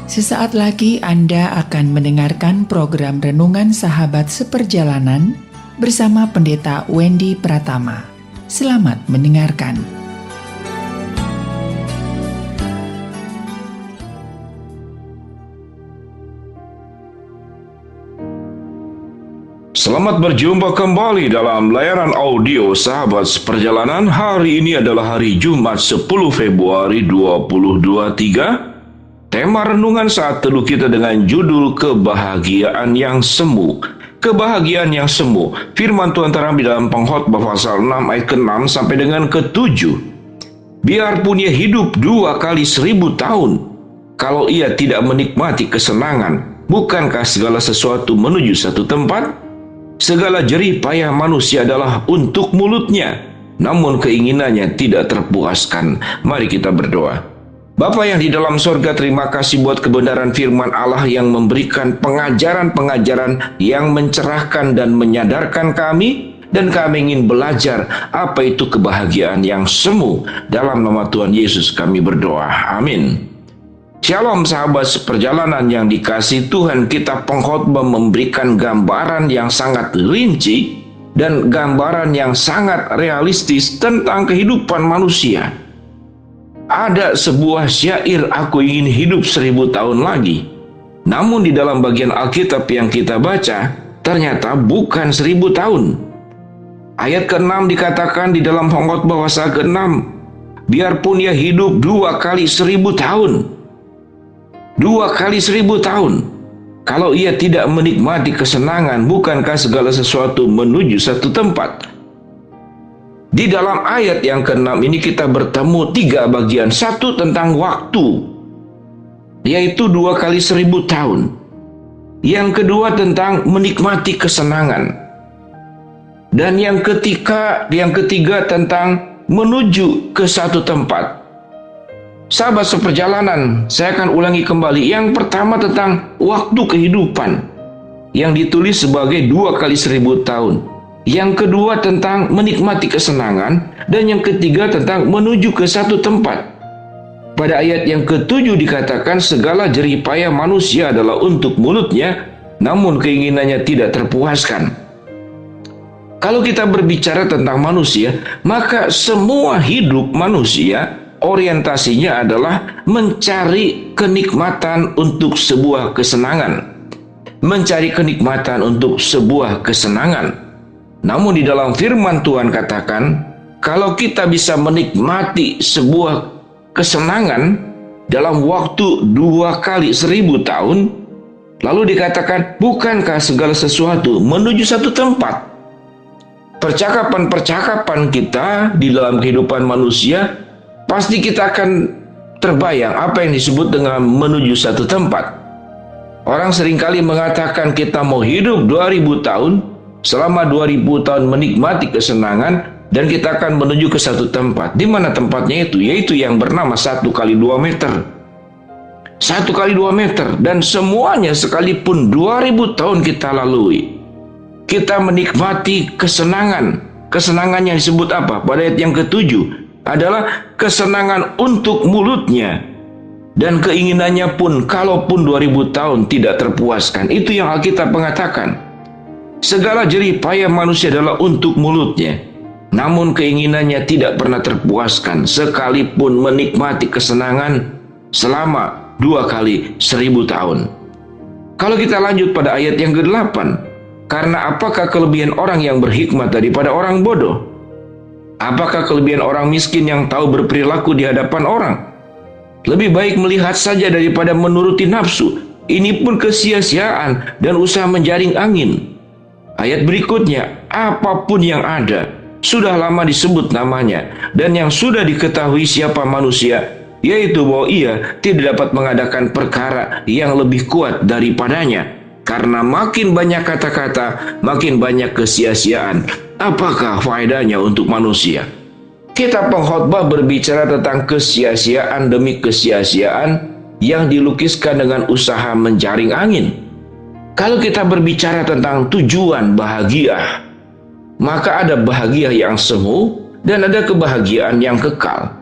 Sesaat lagi Anda akan mendengarkan program Renungan Sahabat Seperjalanan bersama Pendeta Wendy Pratama. Selamat mendengarkan. Selamat berjumpa kembali dalam layanan audio Sahabat Seperjalanan. Hari ini adalah hari Jumat 10 Februari 2023. Tema renungan saat teduh kita dengan judul Kebahagiaan yang Semu. Kebahagiaan yang semu. Firman Tuhan terambil dalam Pengkhotbah pasal 6 ayat ke-6 sampai dengan ke-7. Biarpun ia hidup 2 kali 1000 tahun, kalau ia tidak menikmati kesenangan, bukankah segala sesuatu menuju satu tempat? Segala jerih payah manusia adalah untuk mulutnya, namun keinginannya tidak terpuaskan. Mari kita berdoa. Bapa yang di dalam sorga, terima kasih buat kebenaran firman Allah yang memberikan pengajaran-pengajaran yang mencerahkan dan menyadarkan kami, dan kami ingin belajar apa itu kebahagiaan yang semu. Dalam nama Tuhan Yesus kami berdoa. Amin. Shalom sahabat seperjalanan yang dikasihi Tuhan. Kita pengkhotbah memberikan gambaran yang sangat rinci dan gambaran yang sangat realistis tentang kehidupan manusia. Ada sebuah syair, aku ingin hidup 1000 tahun lagi. Namun di dalam bagian Alkitab yang kita baca, ternyata bukan 1000 tahun. Ayat ke-6 dikatakan di dalam Pengkhotbah pasal ke-6, biarpun ia hidup 2 kali 1000 tahun. 2 kali 1000 tahun. Kalau ia tidak menikmati kesenangan, bukankah segala sesuatu menuju satu tempat? Di dalam ayat yang ke-6 ini kita bertemu 3 bagian. Satu tentang waktu, yaitu 2 kali 1000 tahun. Yang kedua tentang menikmati kesenangan. Dan yang ketiga tentang menuju ke satu tempat. Sahabat seperjalanan, saya akan ulangi kembali. Yang pertama tentang waktu kehidupan, yang ditulis sebagai 2 kali 1000 tahun. Yang kedua tentang menikmati kesenangan, dan yang ketiga tentang menuju ke satu tempat. Pada ayat yang ke-7 dikatakan segala jerih payah manusia adalah untuk mulutnya, namun keinginannya tidak terpuaskan. Kalau kita berbicara tentang manusia, maka semua hidup manusia orientasinya adalah mencari kenikmatan untuk sebuah kesenangan. Mencari kenikmatan untuk sebuah kesenangan. Namun di dalam firman Tuhan katakan, kalau kita bisa menikmati sebuah kesenangan dalam waktu 2 kali 1000 tahun, lalu dikatakan, bukankah segala sesuatu menuju satu tempat? Percakapan-percakapan kita di dalam kehidupan manusia, pasti kita akan terbayang apa yang disebut dengan menuju satu tempat. Orang seringkali mengatakan kita mau hidup 2000 tahun, selama 2000 tahun menikmati kesenangan, dan kita akan menuju ke satu tempat. Di mana tempatnya itu? Yaitu yang bernama 1 kali 2 meter. 1 kali 2 meter. Dan semuanya sekalipun 2000 tahun kita lalui, kita menikmati kesenangan. Kesenangan yang disebut apa? Pada ayat yang ke-7 adalah kesenangan untuk mulutnya. Dan keinginannya pun kalaupun 2000 tahun tidak terpuaskan. Itu yang Alkitab mengatakan. Segala jerih payah manusia adalah untuk mulutnya, namun keinginannya tidak pernah terpuaskan sekalipun menikmati kesenangan selama 2 kali 1000 tahun. Kalau kita lanjut pada ayat yang ke-8, karena apakah kelebihan orang yang berhikmat daripada orang bodoh? Apakah kelebihan orang miskin yang tahu berperilaku di hadapan orang? Lebih baik melihat saja daripada menuruti nafsu. Ini pun kesia-siaan dan usaha menjaring angin. Ayat berikutnya, apapun yang ada, sudah lama disebut namanya, dan yang sudah diketahui siapa manusia, yaitu bahwa ia tidak dapat mengadakan perkara yang lebih kuat daripadanya. Karena makin banyak kata-kata, makin banyak kesia-siaan. Apakah faedahnya untuk manusia? Kita pengkhotbah berbicara tentang kesia-siaan demi kesia-siaan yang dilukiskan dengan usaha menjaring angin. Kalau kita berbicara tentang tujuan bahagia, maka ada bahagia yang semu dan ada kebahagiaan yang kekal.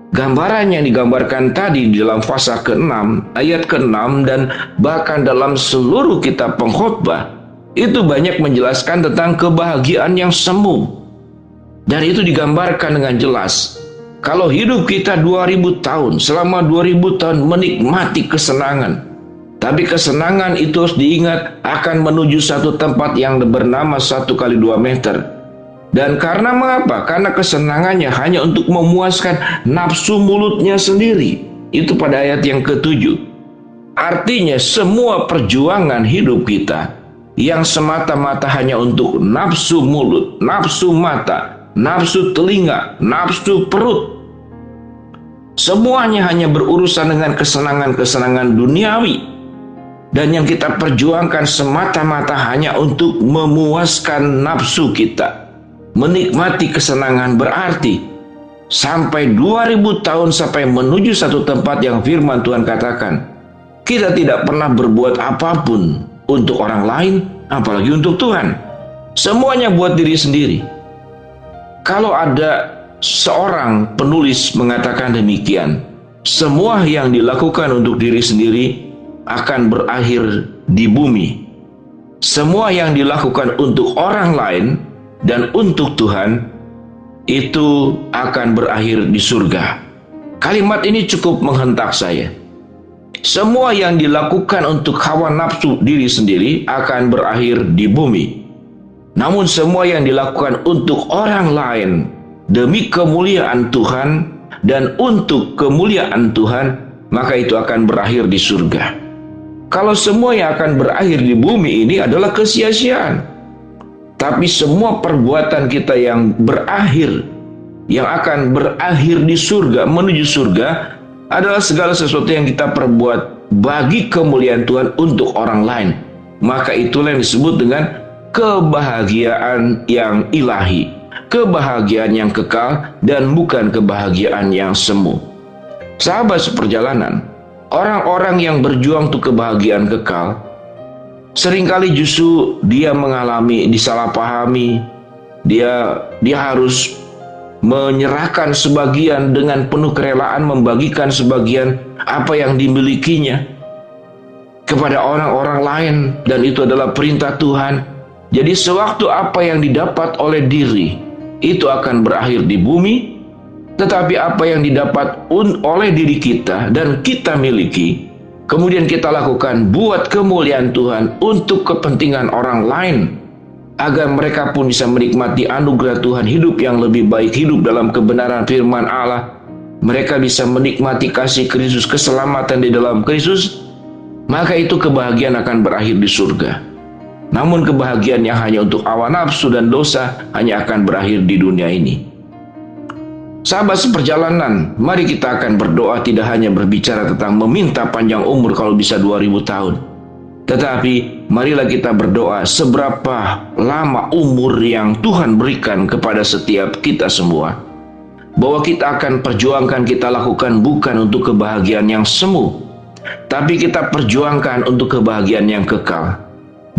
Gambaran yang digambarkan tadi di dalam pasal ke-6, ayat ke-6 dan bahkan dalam seluruh kitab pengkhotbah itu banyak menjelaskan tentang kebahagiaan yang semu. Dan itu digambarkan dengan jelas. Kalau hidup kita 2000 tahun, selama 2000 tahun menikmati kesenangan. Tapi kesenangan itu harus diingat akan menuju satu tempat yang bernama 1 kali 2 meter. Dan karena mengapa? Karena kesenangannya hanya untuk memuaskan nafsu mulutnya sendiri. Itu pada ayat yang ke-7. Artinya semua perjuangan hidup kita yang semata-mata hanya untuk nafsu mulut, nafsu mata, nafsu telinga, nafsu perut. Semuanya hanya berurusan dengan kesenangan-kesenangan duniawi. Dan yang kita perjuangkan semata-mata hanya untuk memuaskan nafsu kita. Menikmati kesenangan berarti sampai 2000 tahun sampai menuju satu tempat yang firman Tuhan katakan. Kita tidak pernah berbuat apapun untuk orang lain, apalagi untuk Tuhan. Semuanya buat diri sendiri. Kalau ada seorang penulis mengatakan demikian, semua yang dilakukan untuk diri sendiri akan berakhir di bumi. Semua yang dilakukan untuk orang lain dan untuk Tuhan itu akan berakhir di surga. Kalimat ini cukup menghentak saya. Semua yang dilakukan untuk hawa nafsu diri sendiri akan berakhir di bumi. Namun semua yang dilakukan untuk orang lain demi kemuliaan Tuhan dan untuk kemuliaan Tuhan, maka itu akan berakhir di surga. Kalau semua yang akan berakhir di bumi ini adalah kesia-siaan. Tapi semua perbuatan kita yang berakhir, yang akan berakhir di surga, menuju surga, adalah segala sesuatu yang kita perbuat bagi kemuliaan Tuhan untuk orang lain. Maka itulah yang disebut dengan kebahagiaan yang ilahi, kebahagiaan yang kekal, dan bukan kebahagiaan yang semu. Sahabat seperjalanan, orang-orang yang berjuang untuk kebahagiaan kekal, seringkali justru dia mengalami disalahpahami. Dia harus menyerahkan sebagian dengan penuh kerelaan, membagikan sebagian apa yang dimilikinya kepada orang-orang lain, dan itu adalah perintah Tuhan. Jadi sewaktu apa yang didapat oleh diri itu akan berakhir di bumi, tetapi apa yang didapat oleh diri kita dan kita miliki, kemudian kita lakukan buat kemuliaan Tuhan untuk kepentingan orang lain, agar mereka pun bisa menikmati anugerah Tuhan, hidup yang lebih baik, hidup dalam kebenaran firman Allah. Mereka bisa menikmati kasih Kristus, keselamatan di dalam Kristus, maka itu kebahagiaan akan berakhir di surga. Namun kebahagiaan yang hanya untuk hawa nafsu dan dosa hanya akan berakhir di dunia ini. Sahabat seperjalanan, mari kita akan berdoa, tidak hanya berbicara tentang meminta panjang umur kalau bisa 2000 tahun. Tetapi marilah kita berdoa seberapa lama umur yang Tuhan berikan kepada setiap kita semua. Bahwa kita akan perjuangkan, kita lakukan bukan untuk kebahagiaan yang semu, tapi kita perjuangkan untuk kebahagiaan yang kekal.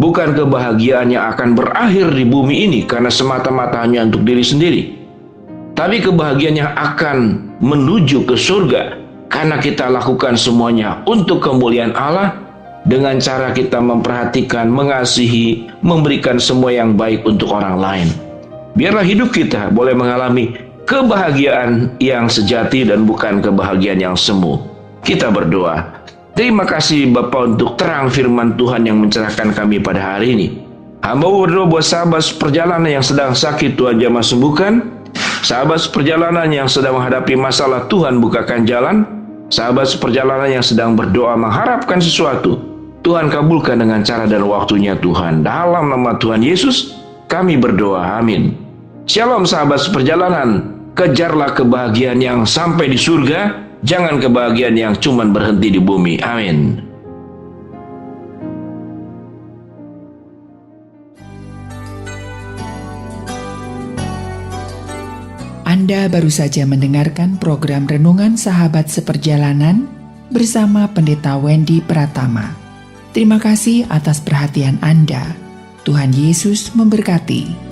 Bukan kebahagiaan yang akan berakhir di bumi ini karena semata-mata hanya untuk diri sendiri, tapi kebahagiaan yang akan menuju ke surga karena kita lakukan semuanya untuk kemuliaan Allah, dengan cara kita memperhatikan, mengasihi, memberikan semua yang baik untuk orang lain. Biarlah hidup kita boleh mengalami kebahagiaan yang sejati dan bukan kebahagiaan yang semu. Kita berdoa. Terima kasih Bapa untuk terang firman Tuhan yang mencerahkan kami pada hari ini. Hamba berdoa buat sahabat seperjalanan yang sedang sakit, Tuhan jamah sembuhkan. Sahabat seperjalanan yang sedang menghadapi masalah, Tuhan bukakan jalan. Sahabat seperjalanan yang sedang berdoa mengharapkan sesuatu, Tuhan kabulkan dengan cara dan waktunya Tuhan. Dalam nama Tuhan Yesus kami berdoa, amin. Shalom sahabat seperjalanan, kejarlah kebahagiaan yang sampai di surga, jangan kebahagiaan yang cuma berhenti di bumi, amin. Anda baru saja mendengarkan program Renungan Sahabat Seperjalanan bersama Pendeta Wendy Pratama. Terima kasih atas perhatian Anda. Tuhan Yesus memberkati.